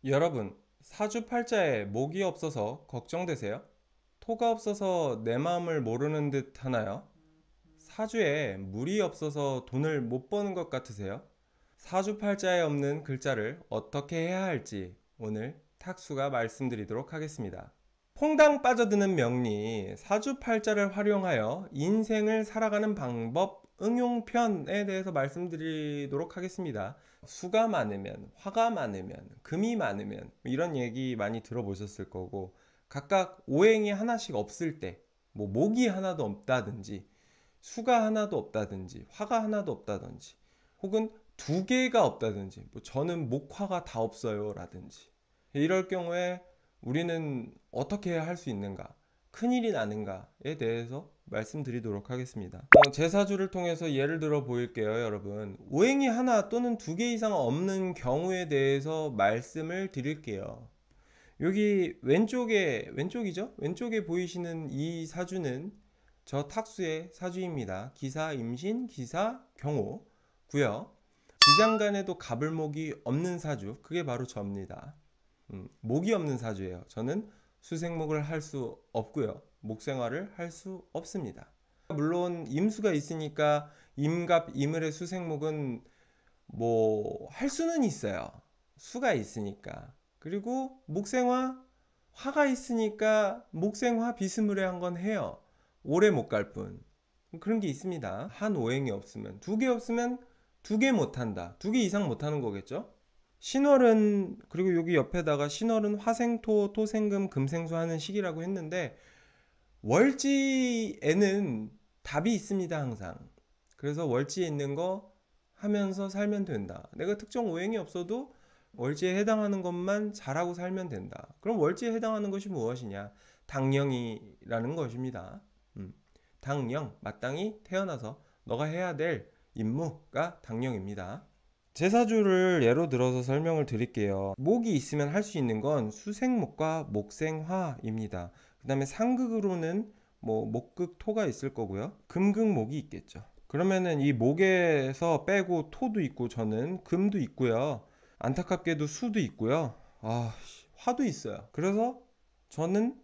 여러분, 사주팔자에 목이 없어서 걱정되세요? 토가 없어서 내 마음을 모르는 듯 하나요? 사주에 물이 없어서 돈을 못 버는 것 같으세요? 사주팔자에 없는 글자를 어떻게 해야 할지 오늘 탁수가 말씀드리도록 하겠습니다. 퐁당 빠져드는 명리, 사주팔자를 활용하여 인생을 살아가는 방법, 응용편에 대해서 말씀드리도록 하겠습니다. 수가 많으면, 화가 많으면, 금이 많으면 이런 얘기 많이 들어보셨을 거고, 각각 오행이 하나씩 없을 때, 뭐 목이 하나도 없다든지, 수가 하나도 없다든지, 화가 하나도 없다든지, 혹은 두 개가 없다든지, 뭐 저는 목화가 다 없어요 라든지, 이럴 경우에 우리는 어떻게 할 수 있는가, 큰일이 나는가에 대해서 말씀드리도록 하겠습니다. 제사주를 통해서 예를 들어 보일게요. 여러분, 오행이 하나 또는 두 개 이상 없는 경우에 대해서 말씀을 드릴게요. 여기 왼쪽이죠? 왼쪽에 보이시는 이 사주는 저 탁수의 사주입니다. 기사 임신, 기사 경호고요. 지장간에도 갑을목이 없는 사주, 그게 바로 저입니다. 목이 없는 사주예요. 저는 수생목을 할 수 없고요. 목생활을 할 수 없습니다. 물론 임수가 있으니까 임갑, 임을의 수생목은 뭐 할 수는 있어요. 수가 있으니까. 그리고 목생화, 화가 있으니까 목생화 비스무리한 건 해요. 오래 못 갈 뿐. 그런 게 있습니다. 한 오행이 없으면, 두 개 없으면 두 개 못한다. 두 개 이상 못하는 거겠죠? 신월은, 그리고 여기 옆에다가 신월은 화생토, 토생금, 금생수 하는 시기라고 했는데, 월지에는 답이 있습니다, 항상. 그래서 월지에 있는 거 하면서 살면 된다. 내가 특정 오행이 없어도 월지에 해당하는 것만 잘하고 살면 된다. 그럼 월지에 해당하는 것이 무엇이냐? 당령이라는 것입니다. 당령, 마땅히 태어나서 너가 해야 될 임무가 당령입니다. 제사주를 예로 들어서 설명을 드릴게요. 목이 있으면 할 수 있는 건 수생목과 목생화입니다. 그 다음에 상극으로는 뭐 목극 토가 있을 거고요. 금극목이 있겠죠. 그러면은 이 목에서 빼고 토도 있고, 저는 금도 있고요. 안타깝게도 수도 있고요. 화도 있어요. 그래서 저는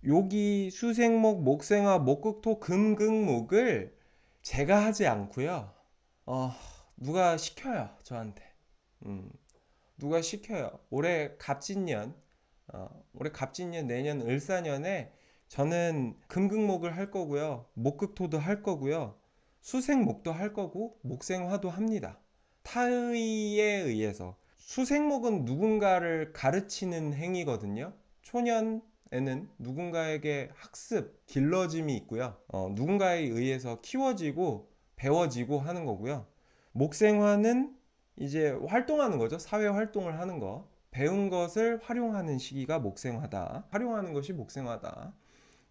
여기 수생목, 목생화, 목극토, 금극목을 제가 하지 않고요. 누가 시켜요, 저한테. 누가 시켜요. 올해 갑진년, 내년 을사년에 저는 금극목을 할 거고요. 목극토도 할 거고요. 수생목도 할 거고, 목생화도 합니다. 타의에 의해서. 수생목은 누군가를 가르치는 행위거든요. 초년에는 누군가에게 학습, 길러짐이 있고요. 누군가에 의해서 키워지고 배워지고 하는 거고요. 목생화는 이제 활동하는 거죠. 사회 활동을 하는 거. 배운 것을 활용하는 시기가 목생화다. 활용하는 것이 목생화다.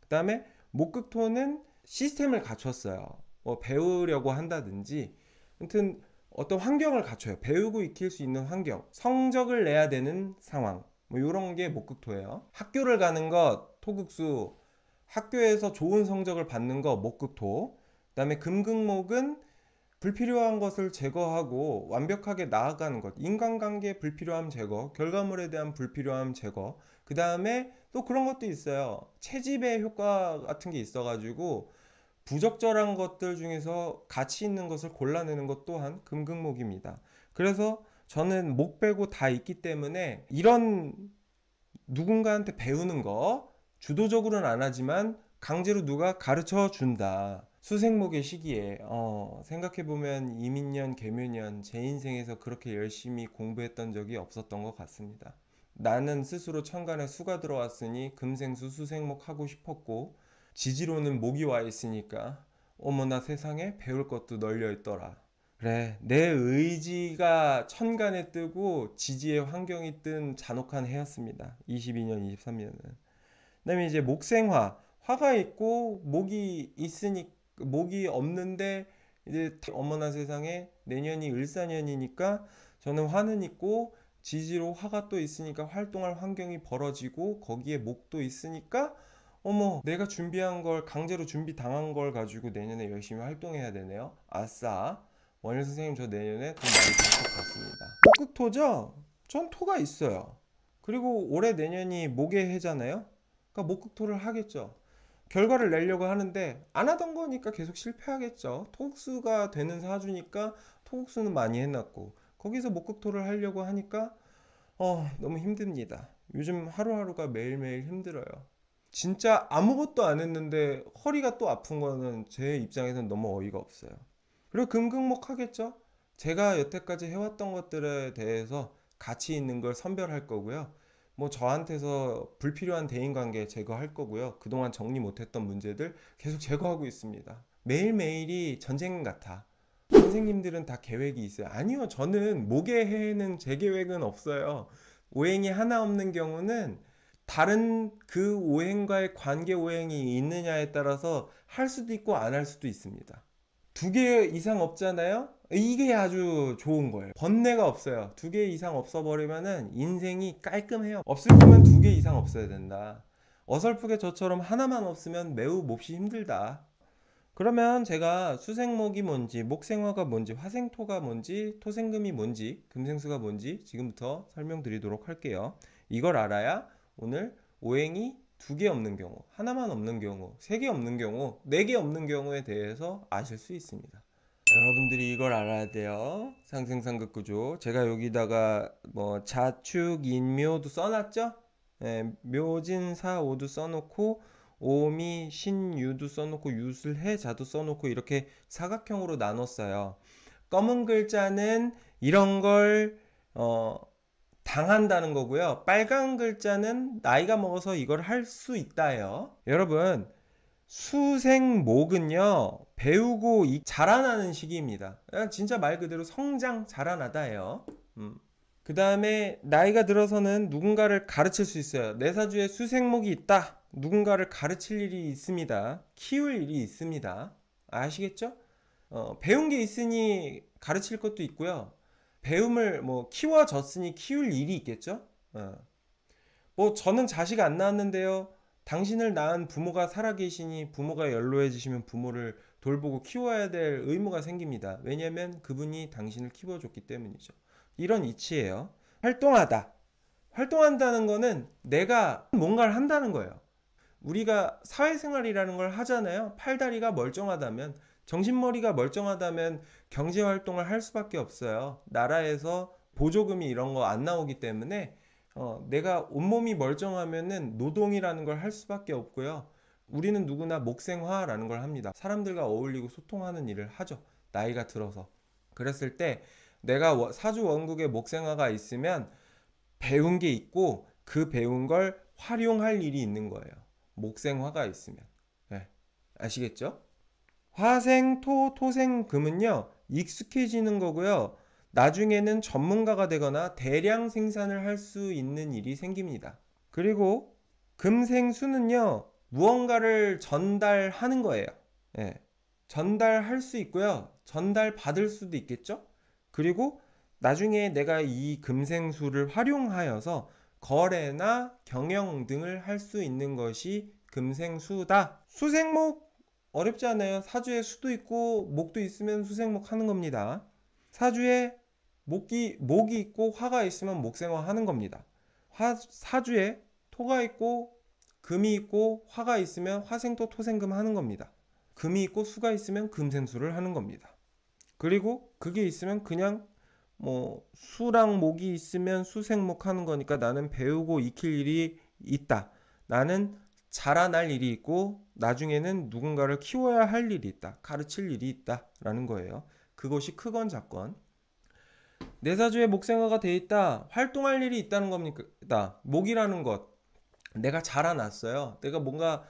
그 다음에 목극토는 시스템을 갖췄어요. 뭐 배우려고 한다든지, 아무튼 어떤 환경을 갖춰요. 배우고 익힐 수 있는 환경. 성적을 내야 되는 상황. 뭐 이런 게 목극토예요. 학교를 가는 것, 토극수. 학교에서 좋은 성적을 받는 거, 목극토. 그 다음에 금극목은 불필요한 것을 제거하고 완벽하게 나아가는 것, 인간관계 불필요함 제거, 결과물에 대한 불필요함 제거. 그 다음에 또 그런 것도 있어요. 채집의 효과 같은 게 있어가지고 부적절한 것들 중에서 가치 있는 것을 골라내는 것 또한 금극목입니다. 그래서 저는 목 빼고 다 있기 때문에 이런 누군가한테 배우는 거, 주도적으로는 안 하지만 강제로 누가 가르쳐 준다. 수생목의 시기에 생각해보면 이민년, 계묘년 제 인생에서 그렇게 열심히 공부했던 적이 없었던 것 같습니다. 나는 스스로 천간에 수가 들어왔으니 금생수 수생목 하고 싶었고, 지지로는 목이 와 있으니까 어머나 세상에 배울 것도 널려 있더라. 그래, 내 의지가 천간에 뜨고 지지의 환경이 뜬 잔혹한 해였습니다. 22년, 23년은. 그다음에 이제 목생화, 화가 있고 목이 없는데, 이제 어머나 세상에 내년이 을사년이니까 저는 화는 있고 지지로 화가 또 있으니까 활동할 환경이 벌어지고, 거기에 목도 있으니까 어머, 내가 준비한 걸, 강제로 준비 당한 걸 가지고 내년에 열심히 활동해야 되네요. 아싸. 원일 선생님, 저 내년에 돈 많이 벌 것 같습니다. 목극토죠? 전 토가 있어요. 그리고 올해 내년이 목의 해잖아요. 그러니까 목극토를 하겠죠. 결과를 내려고 하는데 안 하던 거니까 계속 실패하겠죠. 토국수가 되는 사주니까 토국수는 많이 해놨고 거기서 목극토를 하려고 하니까 너무 힘듭니다. 요즘 하루하루가 매일매일 힘들어요. 진짜 아무것도 안 했는데 허리가 또 아픈 거는 제 입장에서는 너무 어이가 없어요. 그리고 금극목 하겠죠? 제가 여태까지 해왔던 것들에 대해서 가치 있는 걸 선별할 거고요. 뭐 저한테서 불필요한 대인관계 제거할 거고요. 그동안 정리 못했던 문제들 계속 제거하고 있습니다. 매일매일이 전쟁 같아. 선생님들은 다 계획이 있어요. 아니요, 저는 목의 해에는 제 계획은 없어요. 오행이 하나 없는 경우는 다른 그 오행과의 관계 오행이 있느냐에 따라서 할 수도 있고 안 할 수도 있습니다. 두 개 이상 없잖아요? 이게 아주 좋은 거예요. 번뇌가 없어요. 두 개 이상 없어버리면은 인생이 깔끔해요. 없을 거면 두 개 이상 없어야 된다. 어설프게 저처럼 하나만 없으면 매우 몹시 힘들다. 그러면 제가 수생목이 뭔지, 목생화가 뭔지, 화생토가 뭔지, 토생금이 뭔지, 금생수가 뭔지 지금부터 설명드리도록 할게요. 이걸 알아야 오늘 오행이 두 개 없는 경우, 하나만 없는 경우, 세 개 없는 경우, 네 개 없는 경우에 대해서 아실 수 있습니다. 여러분들이 이걸 알아야 돼요. 상생상극 구조. 제가 여기다가 뭐 자축, 인묘도 써놨죠? 예, 묘진사오도 써놓고 오미, 신유도 써놓고 유술해자도 써놓고 이렇게 사각형으로 나눴어요. 검은 글자는 이런 걸 당한다는 거고요. 빨간 글자는 나이가 먹어서 이걸 할 수 있다예요. 여러분, 수생목은요 배우고 자라나는 시기입니다. 진짜 말 그대로 성장 자라나다예요. 그 다음에 나이가 들어서는 누군가를 가르칠 수 있어요. 내 사주에 수생목이 있다. 누군가를 가르칠 일이 있습니다. 키울 일이 있습니다. 아시겠죠? 배운 게 있으니 가르칠 것도 있고요. 배움을 뭐 키워졌으니 키울 일이 있겠죠? 뭐 저는 자식 안 낳았는데요. 당신을 낳은 부모가 살아계시니 부모가 연로해지시면 부모를 돌보고 키워야 될 의무가 생깁니다. 왜냐하면 그분이 당신을 키워줬기 때문이죠. 이런 이치예요. 활동하다. 활동한다는 거는 내가 뭔가를 한다는 거예요. 우리가 사회생활이라는 걸 하잖아요. 팔다리가 멀쩡하다면, 정신머리가 멀쩡하다면 경제활동을 할 수밖에 없어요. 나라에서 보조금이 이런 거 안 나오기 때문에 내가 온몸이 멀쩡하면은 노동이라는 걸 할 수밖에 없고요. 우리는 누구나 목생화라는 걸 합니다. 사람들과 어울리고 소통하는 일을 하죠. 나이가 들어서. 그랬을 때 내가 사주 원국에 목생화가 있으면 배운 게 있고 그 배운 걸 활용할 일이 있는 거예요. 목생화가 있으면. 네. 아시겠죠? 화생토 토생금은요 익숙해지는 거고요. 나중에는 전문가가 되거나 대량 생산을 할 수 있는 일이 생깁니다. 그리고 금생수는요 무언가를 전달하는 거예요. 예. 전달할 수 있고요. 전달 받을 수도 있겠죠. 그리고 나중에 내가 이 금생수를 활용하여서 거래나 경영 등을 할 수 있는 것이 금생수다. 수생목 어렵지 않아요. 사주에 수도 있고 목도 있으면 수생목 하는 겁니다. 사주에 목이 있고 화가 있으면 목생화 하는 겁니다. 사주에 토가 있고 금이 있고 화가 있으면 화생토 토생금 하는 겁니다. 금이 있고 수가 있으면 금생수를 하는 겁니다. 그리고 그게 있으면 그냥 뭐 수랑 목이 있으면 수생목 하는 거니까 나는 배우고 익힐 일이 있다. 나는 자라날 일이 있고 나중에는 누군가를 키워야 할 일이 있다. 가르칠 일이 있다. 라는 거예요. 그것이 크건 작건. 내 사주에 목생화가 돼 있다. 활동할 일이 있다는 겁니다. 목이라는 것. 내가 자라났어요. 내가 뭔가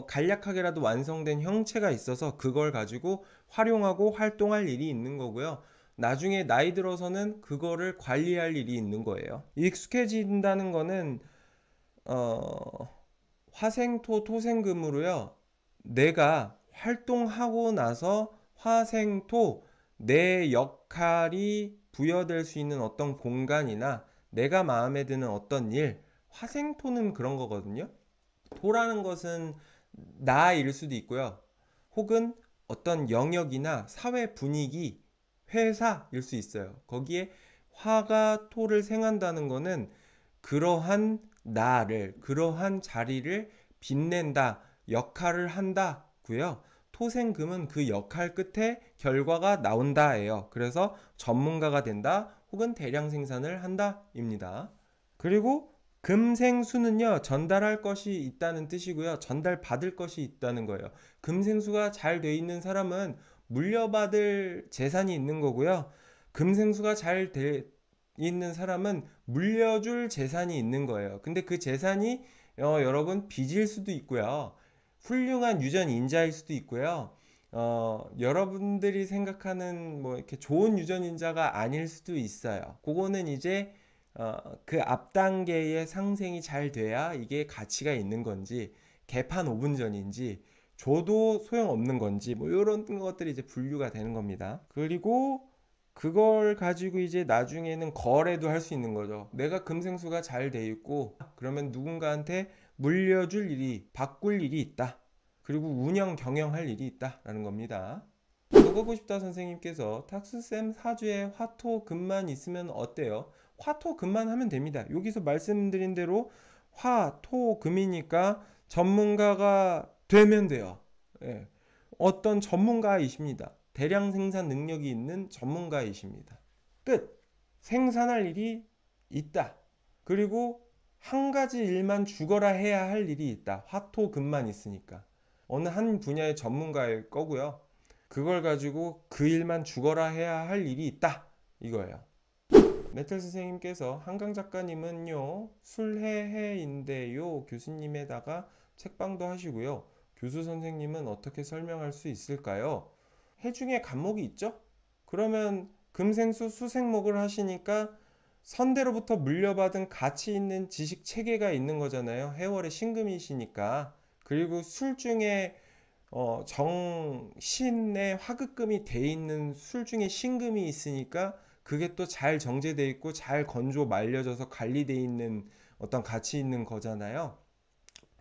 간략하게라도 완성된 형체가 있어서 그걸 가지고 활용하고 활동할 일이 있는 거고요. 나중에 나이 들어서는 그거를 관리할 일이 있는 거예요. 익숙해진다는 거는 화생토 토생금으로요. 내가 활동하고 나서 화생토 내 역할이 부여될 수 있는 어떤 공간이나 내가 마음에 드는 어떤 일, 화생토는 그런 거거든요. 토라는 것은 나일 수도 있고요. 혹은 어떤 영역이나 사회 분위기, 회사일 수 있어요. 거기에 화가 토를 생한다는 거는 그러한 나를, 그러한 자리를 빛낸다, 역할을 한다고요. 토생금은 그 역할 끝에 결과가 나온다예요. 그래서 전문가가 된다 혹은 대량 생산을 한다입니다. 그리고 금생수는요, 전달할 것이 있다는 뜻이고요. 전달받을 것이 있다는 거예요. 금생수가 잘 돼 있는 사람은 물려받을 재산이 있는 거고요. 금생수가 잘 돼 있는 사람은 물려줄 재산이 있는 거예요. 근데 그 재산이 여러분 빚일 수도 있고요. 훌륭한 유전 인자일 수도 있고요. 여러분들이 생각하는 뭐 이렇게 좋은 유전 인자가 아닐 수도 있어요. 그거는 이제 그 앞 단계의 상생이 잘 돼야 이게 가치가 있는 건지 개판 5분 전인지 줘도 소용없는 건지 뭐 이런 것들이 이제 분류가 되는 겁니다. 그리고 그걸 가지고 이제 나중에는 거래도 할 수 있는 거죠. 내가 금생수가 잘 돼 있고 그러면 누군가한테 물려줄 일이 바꿀 일이 있다. 그리고 운영 경영할 일이 있다라는 겁니다. 먹어보고 싶다 선생님께서 탁수쌤 사주에 화토 금만 있으면 어때요? 화토 금만 하면 됩니다. 여기서 말씀드린 대로 화, 토, 금이니까 전문가가 되면 돼요. 예. 어떤 전문가이십니다. 대량 생산 능력이 있는 전문가이십니다. 끝. 생산할 일이 있다. 그리고 한 가지 일만 죽어라 해야 할 일이 있다. 화토 금만 있으니까. 어느 한 분야의 전문가일 거고요. 그걸 가지고 그 일만 죽어라 해야 할 일이 있다. 이거예요. 메텔 선생님께서 한강 작가님은요, 술해해인데요, 교수님에다가 책방도 하시고요. 교수 선생님은 어떻게 설명할 수 있을까요? 해 중에 간목이 있죠? 그러면 금생수 수생목을 하시니까 선대로부터 물려받은 가치 있는 지식 체계가 있는 거잖아요. 해월의 신금이시니까. 그리고 술 중에 정신의 화급금이 돼 있는 술 중에 신금이 있으니까 그게 또 잘 정제돼 있고 잘 건조 말려져서 관리돼 있는 어떤 가치 있는 거잖아요.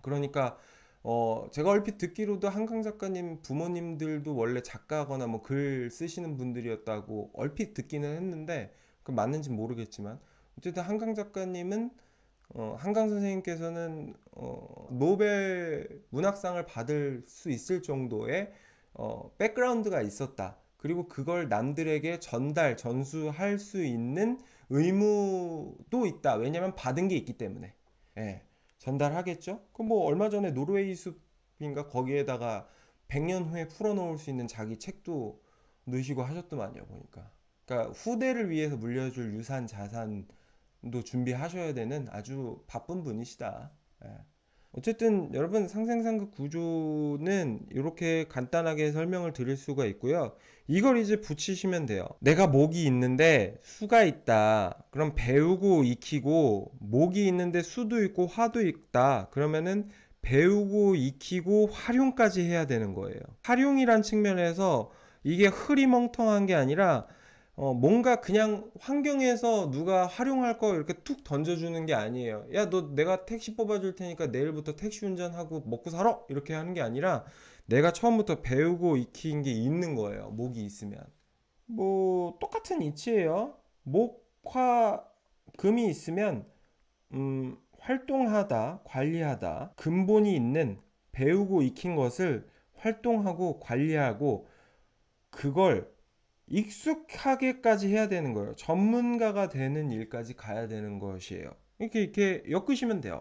그러니까 제가 얼핏 듣기로도 한강 작가님 부모님들도 원래 작가거나 뭐 글 쓰시는 분들이었다고 얼핏 듣기는 했는데 그 맞는지 모르겠지만 어쨌든 한강 작가님은 한강 선생님께서는 노벨 문학상을 받을 수 있을 정도의 백그라운드가 있었다. 그리고 그걸 남들에게 전수할 수 있는 의무도 있다. 왜냐면 받은 게 있기 때문에. 예, 전달하겠죠? 그 뭐 얼마 전에 노르웨이 숲인가 거기에다가 100년 후에 풀어놓을 수 있는 자기 책도 넣으시고 하셨더만요, 보니까. 그러니까 후대를 위해서 물려줄 유산 자산도 준비하셔야 되는 아주 바쁜 분이시다. 예. 어쨌든 여러분 상생상극 구조는 이렇게 간단하게 설명을 드릴 수가 있고요. 이걸 이제 붙이시면 돼요. 내가 목이 있는데 수가 있다. 그럼 배우고 익히고 목이 있는데 수도 있고 화도 있다. 그러면은 배우고 익히고 활용까지 해야 되는 거예요. 활용이란 측면에서 이게 흐리멍텅한 게 아니라 뭔가 그냥 환경에서 누가 활용할 거 이렇게 툭 던져주는 게 아니에요. 야, 너 내가 택시 뽑아줄 테니까 내일부터 택시 운전하고 먹고 살아! 이렇게 하는 게 아니라 내가 처음부터 배우고 익힌 게 있는 거예요. 목이 있으면. 뭐, 똑같은 이치예요. 목, 화, 금이 있으면, 활동하다, 관리하다, 근본이 있는 배우고 익힌 것을 활동하고 관리하고 그걸 익숙하게까지 해야 되는 거예요. 전문가가 되는 일까지 가야 되는 것이에요. 이렇게 엮으시면 돼요.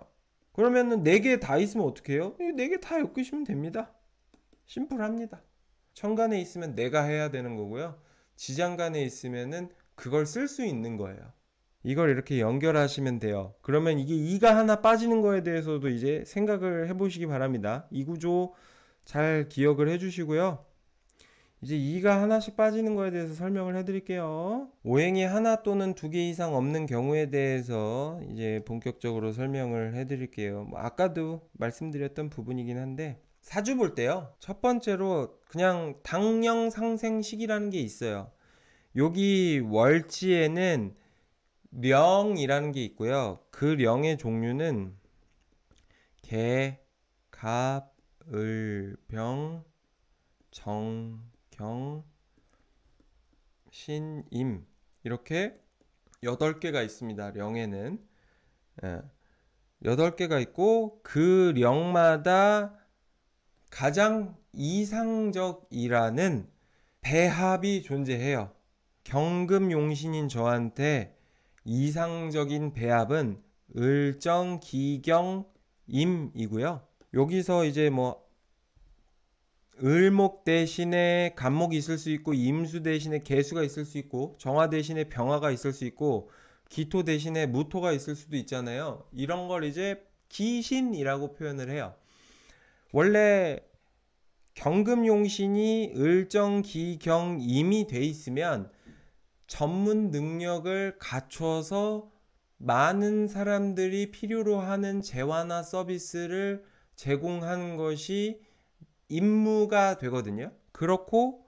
그러면은 4개 다 있으면 어떻게 해요? 4개 다 엮으시면 됩니다. 심플합니다. 천간에 있으면 내가 해야 되는 거고요. 지장간에 있으면은 그걸 쓸 수 있는 거예요. 이걸 이렇게 연결하시면 돼요. 그러면 이게 이가 하나 빠지는 거에 대해서도 이제 생각을 해보시기 바랍니다. 이 구조 잘 기억을 해주시고요. 이제 2가 하나씩 빠지는 거에 대해서 설명을 해드릴게요. 오행이 하나 또는 2개 이상 없는 경우에 대해서 이제 본격적으로 설명을 해드릴게요. 뭐 아까도 말씀드렸던 부분이긴 한데 사주 볼 때요. 첫 번째로 그냥 당령 상생식이라는 게 있어요. 여기 월지에는 령이라는 게 있고요. 그 령의 종류는 개, 갑, 을, 병, 정, 경, 신, 임 이렇게 8개가 있습니다. 령에는. 예. 8개가 있고 그 령마다 가장 이상적이라는 배합이 존재해요. 경금용신인 저한테 이상적인 배합은 을정, 기경, 임이고요. 여기서 이제 뭐 을목 대신에 간목이 있을 수 있고, 임수 대신에 개수가 있을 수 있고, 정화 대신에 병화가 있을 수 있고, 기토 대신에 무토가 있을 수도 있잖아요. 이런 걸 이제 기신이라고 표현을 해요. 원래 경금용신이 을정, 기, 경, 임이 돼 있으면 전문 능력을 갖춰서 많은 사람들이 필요로 하는 재화나 서비스를 제공하는 것이 임무가 되거든요. 그렇고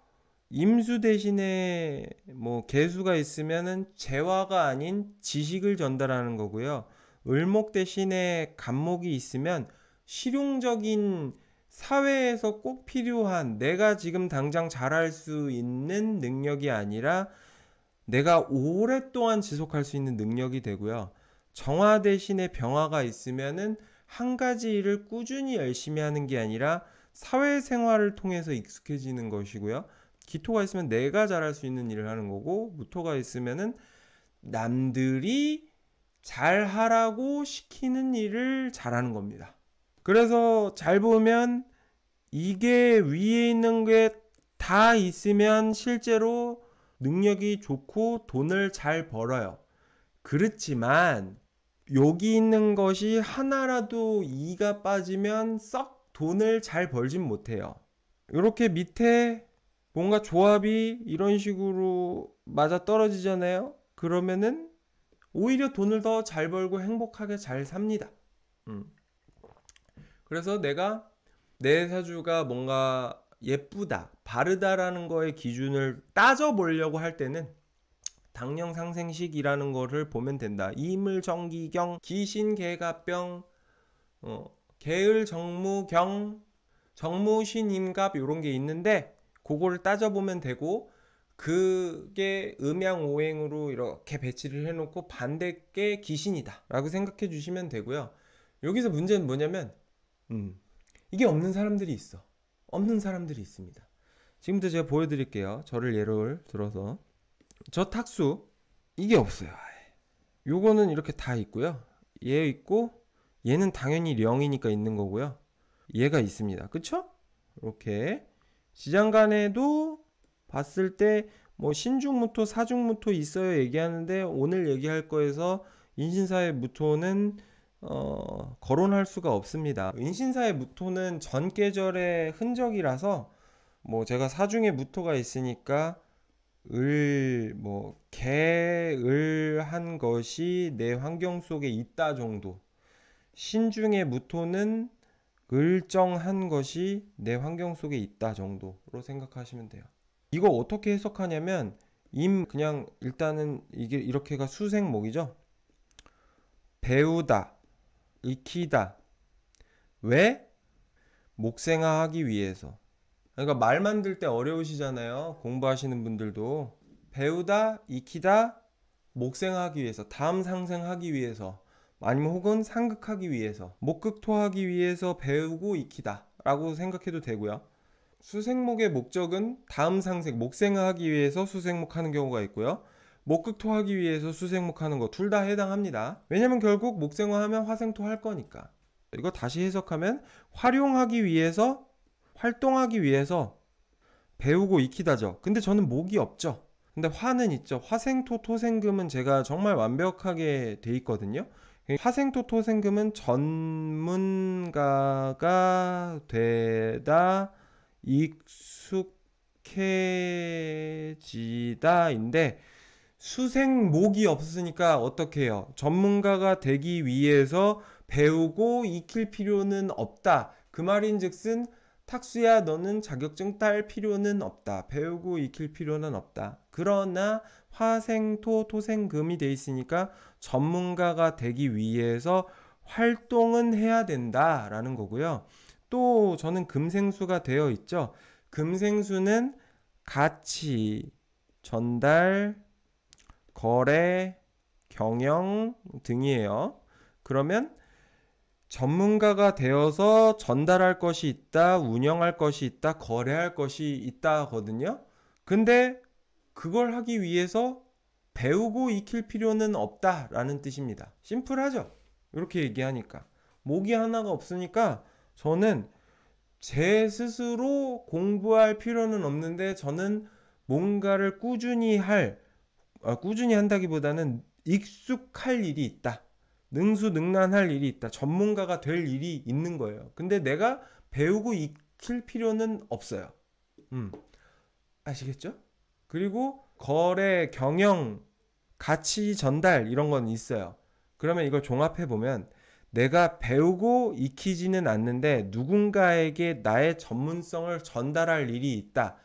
임수 대신에 뭐 개수가 있으면은 재화가 아닌 지식을 전달하는 거고요. 을목 대신에 간목이 있으면 실용적인 사회에서 꼭 필요한 내가 지금 당장 잘할 수 있는 능력이 아니라 내가 오랫동안 지속할 수 있는 능력이 되고요. 정화 대신에 병화가 있으면은 한 가지 일을 꾸준히 열심히 하는 게 아니라 사회생활을 통해서 익숙해지는 것이고요. 기토가 있으면 내가 잘할 수 있는 일을 하는 거고, 무토가 있으면은 남들이 잘하라고 시키는 일을 잘하는 겁니다. 그래서 잘 보면 이게 위에 있는 게 다 있으면 실제로 능력이 좋고 돈을 잘 벌어요. 그렇지만 여기 있는 것이 하나라도 이가 빠지면 썩 돈을 잘 벌진 못해요. 이렇게 밑에 뭔가 조합이 이런 식으로 맞아 떨어지잖아요. 그러면은 오히려 돈을 더 잘 벌고 행복하게 잘 삽니다. 그래서 내가 내 사주가 뭔가 예쁘다, 바르다라는 거의 기준을 따져보려고 할 때는 당령상생식이라는 거를 보면 된다. 이물정기경, 기신개갑병, 계을정무경, 정무신임갑 이런 게 있는데 그거를 따져보면 되고, 그게 음양오행으로 이렇게 배치를 해놓고 반대께 기신이다 라고 생각해 주시면 되고요. 여기서 문제는 뭐냐면 이게 없는 사람들이 있어. 없는 사람들이 있습니다. 지금부터 제가 보여드릴게요. 저를 예를 들어서 저 탁수 이게 없어요. 요거는 이렇게 다 있고요. 얘 있고 얘는 당연히 령이니까 있는 거고요. 얘가 있습니다. 그쵸? 이렇게 지장간에도 봤을 때 뭐 신중무토, 사중무토 있어요 얘기하는데, 오늘 얘기할 거에서 인신사의 무토는 거론할 수가 없습니다. 인신사의 무토는 전 계절의 흔적이라서 뭐 제가 사중에 무토가 있으니까 개을한 것이 내 환경 속에 있다 정도, 신중의 무토는 을정한 것이 내 환경 속에 있다 정도로 생각하시면 돼요. 이거 어떻게 해석하냐면, 그냥 일단은 이게 이렇게가 수생목이죠. 배우다, 익히다. 왜? 목생화하기 위해서. 그러니까 말 만들 때 어려우시잖아요. 공부하시는 분들도. 배우다, 익히다, 목생하기 위해서, 다음 상생하기 위해서, 아니면 혹은 상극하기 위해서, 목극토하기 위해서 배우고 익히다 라고 생각해도 되고요. 수생목의 목적은 다음 상생, 목생하기 위해서 수생목하는 경우가 있고요. 목극토하기 위해서 수생목하는 거 둘 다 해당합니다. 왜냐면 결국 목생화하면 화생토 할 거니까. 이거 다시 해석하면 활용하기 위해서, 활동하기 위해서 배우고 익히다죠. 근데 저는 목이 없죠. 근데 화는 있죠. 화생토 토생금은 제가 정말 완벽하게 돼 있거든요. 화생토 토생금은 전문가가 되다, 익숙해지다인데, 수생목이 없으니까 어떻게 해요? 전문가가 되기 위해서 배우고 익힐 필요는 없다. 그 말인즉슨 탁수야, 너는 자격증 딸 필요는 없다. 배우고 익힐 필요는 없다. 그러나 화생토 토생금이 돼 있으니까 전문가가 되기 위해서 활동은 해야 된다라는 거고요. 또 저는 금생수가 되어 있죠. 금생수는 가치, 전달, 거래, 경영 등이에요. 그러면 전문가가 되어서 전달할 것이 있다, 운영할 것이 있다, 거래할 것이 있다거든요. 근데 그걸 하기 위해서 배우고 익힐 필요는 없다라는 뜻입니다. 심플하죠? 이렇게 얘기하니까. 목이 하나가 없으니까 저는 제 스스로 공부할 필요는 없는데 저는 뭔가를 꾸준히 한다기보다는 익숙할 일이 있다. 능수능란할 일이 있다. 전문가가 될 일이 있는 거예요. 근데 내가 배우고 익힐 필요는 없어요. 아시겠죠? 그리고 거래, 경영, 가치 전달 이런 건 있어요. 그러면 이걸 종합해 보면 내가 배우고 익히지는 않는데 누군가에게 나의 전문성을 전달할 일이 있다.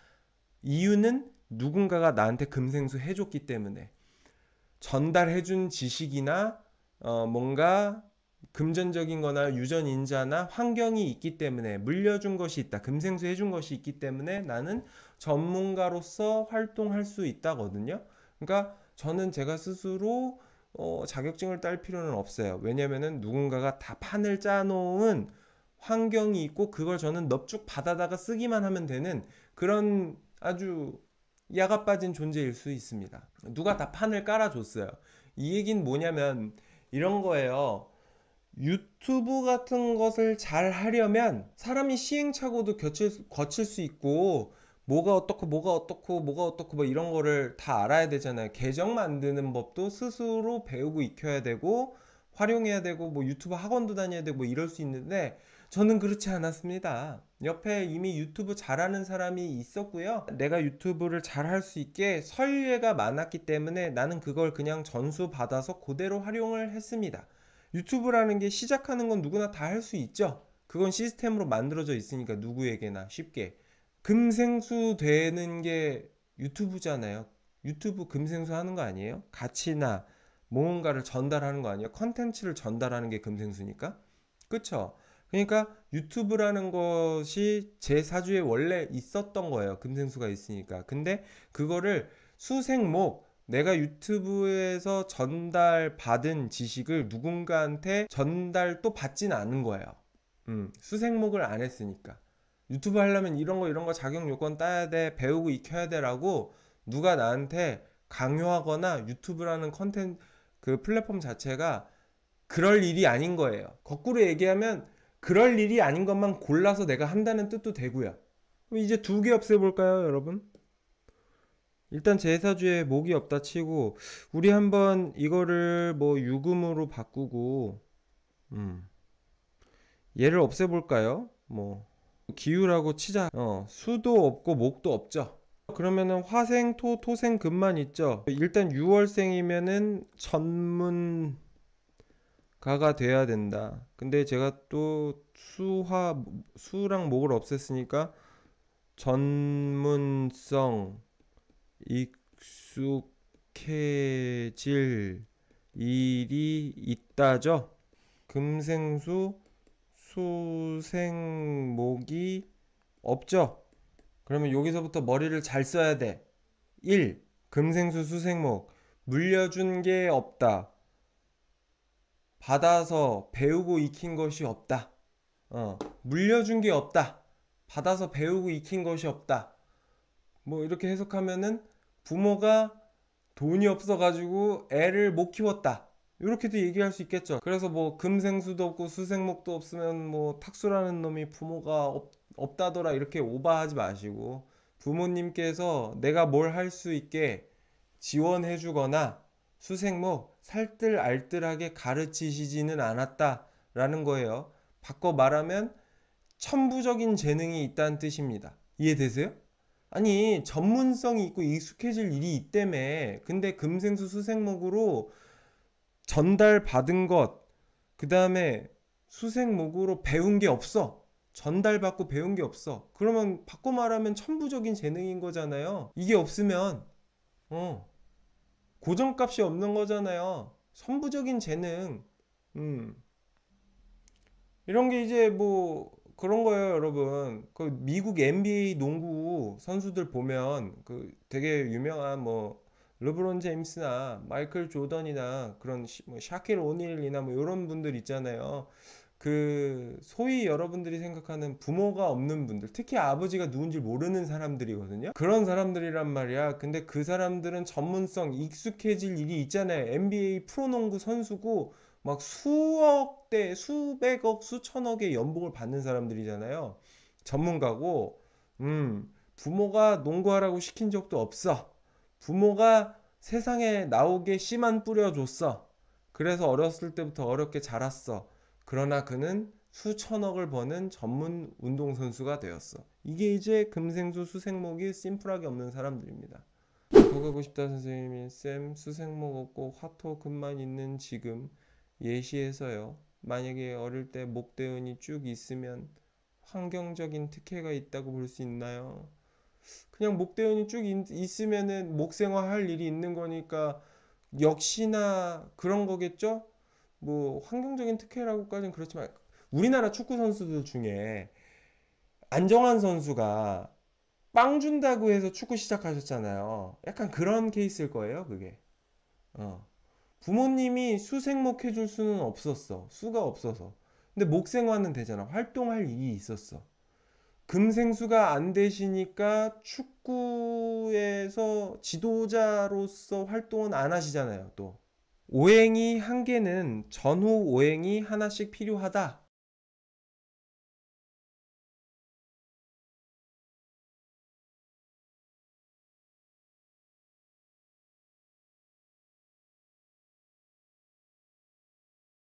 이유는 누군가가 나한테 금생수 해줬기 때문에 전달해준 지식이나 뭔가 금전적인 거나 유전인자나 환경이 있기 때문에 물려준 것이 있다. 금생수 해준 것이 있기 때문에 나는 전문가로서 활동할 수 있다거든요. 그러니까 저는 제가 스스로 자격증을 딸 필요는 없어요. 왜냐면은 누군가가 다 판을 짜놓은 환경이 있고 그걸 저는 넙죽 받아다가 쓰기만 하면 되는 그런 아주 야가 빠진 존재일 수 있습니다. 누가 다 판을 깔아줬어요. 이 얘기는 뭐냐면 이런 거예요. 유튜브 같은 것을 잘 하려면 사람이 시행착오도 거칠 수 있고 뭐가 어떻고 뭐가 어떻고 뭐가 어떻고 뭐 이런 거를 다 알아야 되잖아요. 계정 만드는 법도 스스로 배우고 익혀야 되고 활용해야 되고 뭐 유튜브 학원도 다녀야 되고 뭐 이럴 수 있는데 저는 그렇지 않았습니다. 옆에 이미 유튜브 잘하는 사람이 있었고요. 내가 유튜브를 잘할 수 있게 선례가 많았기 때문에 나는 그걸 그냥 전수 받아서 그대로 활용을 했습니다. 유튜브라는 게 시작하는 건 누구나 다 할 수 있죠. 그건 시스템으로 만들어져 있으니까 누구에게나 쉽게. 금생수 되는 게 유튜브잖아요. 유튜브 금생수 하는 거 아니에요? 가치나 뭔가를 전달하는 거 아니에요? 컨텐츠를 전달하는 게 금생수니까. 그쵸? 그러니까 유튜브라는 것이 제 사주에 원래 있었던 거예요. 금생수가 있으니까. 근데 그거를 수생목, 내가 유튜브에서 전달받은 지식을 누군가한테 전달 또 받진 않은 거예요. 수생목을 안 했으니까. 유튜브 하려면 이런 거 자격 요건 따야 돼, 배우고 익혀야 돼라고 누가 나한테 강요하거나 유튜브라는 컨텐츠 그 플랫폼 자체가 그럴 일이 아닌 거예요. 거꾸로 얘기하면 그럴 일이 아닌 것만 골라서 내가 한다는 뜻도 되고요. 그럼 이제 두 개 없애볼까요, 여러분? 일단 제사주에 목이 없다 치고 우리 한번 이거를 뭐 유금으로 바꾸고 얘를 없애볼까요? 뭐 기유라고 치자. 수도 없고 목도 없죠. 그러면은 화생, 토, 토생, 금만 있죠. 일단 6월생이면은 전문가가 돼야 된다. 근데 제가 또 수랑 목을 없앴으니까 전문성, 익숙해질 일이 있다죠. 금생수, 수생목이 없죠. 그러면 여기서부터 머리를 잘 써야 돼. 1. 금생수 수생목 물려준 게 없다. 받아서 배우고 익힌 것이 없다. 물려준 게 없다. 받아서 배우고 익힌 것이 없다. 뭐 이렇게 해석하면은 부모가 돈이 없어가지고 애를 못 키웠다. 이렇게도 얘기할 수 있겠죠. 그래서 뭐 금생수도 없고 수생목도 없으면 뭐 탁수라는 놈이 부모가 없다더라 이렇게 오버하지 마시고 부모님께서 내가 뭘 할 수 있게 지원해 주거나 수생목 살뜰알뜰하게 가르치시지는 않았다라는 거예요. 바꿔 말하면 천부적인 재능이 있다는 뜻입니다. 이해되세요? 아니 전문성이 있고 익숙해질 일이 있다며. 근데 금생수 수생목으로 전달받은 것, 그 다음에 수생목으로 배운 게 없어. 전달받고 배운 게 없어. 그러면 바꿔 말하면 천부적인 재능인 거잖아요. 이게 없으면 고정값이 없는 거잖아요. 선부적인 재능. 이런 게 이제 뭐 그런 거예요, 여러분. 그 미국 NBA 농구 선수들 보면 그 되게 유명한 뭐 르브론 제임스나 마이클 조던이나 그런 뭐 샤킬 오닐이나 뭐 이런 분들 있잖아요. 그 소위 여러분들이 생각하는 부모가 없는 분들, 특히 아버지가 누군지 모르는 사람들이거든요. 그런 사람들이란 말이야. 근데 그 사람들은 전문성, 익숙해질 일이 있잖아요. NBA 프로농구 선수고 막 수억 대, 수백억, 수천억의 연봉을 받는 사람들이잖아요. 전문가고, 부모가 농구하라고 시킨 적도 없어. 부모가 세상에 나오게 씨만 뿌려줬어. 그래서 어렸을 때부터 어렵게 자랐어. 그러나 그는 수천억을 버는 전문 운동선수가 되었어. 이게 이제 금생수 수생목이 심플하게 없는 사람들입니다. 더 가고 싶다 선생님이 쌤 수생목 없고 화토 금만 있는 지금 예시에서요. 만약에 어릴 때 목대운이 쭉 있으면 환경적인 특혜가 있다고 볼 수 있나요? 그냥 목대운이 쭉 있으면은 목생화 할 일이 있는 거니까 역시나 그런 거겠죠? 뭐 환경적인 특혜라고까지는 그렇지만 우리나라 축구 선수들 중에 안정환 선수가 빵 준다고 해서 축구 시작하셨잖아요. 약간 그런 케이스일 거예요, 그게. 어. 부모님이 수생목 해줄 수는 없었어. 수가 없어서. 근데 목생화는 되잖아. 활동할 일이 있었어. 금생수가 안 되시니까 축구에서 지도자로서 활동은 안 하시잖아요, 또. 오행이 한 개는 전후 오행이 하나씩 필요하다.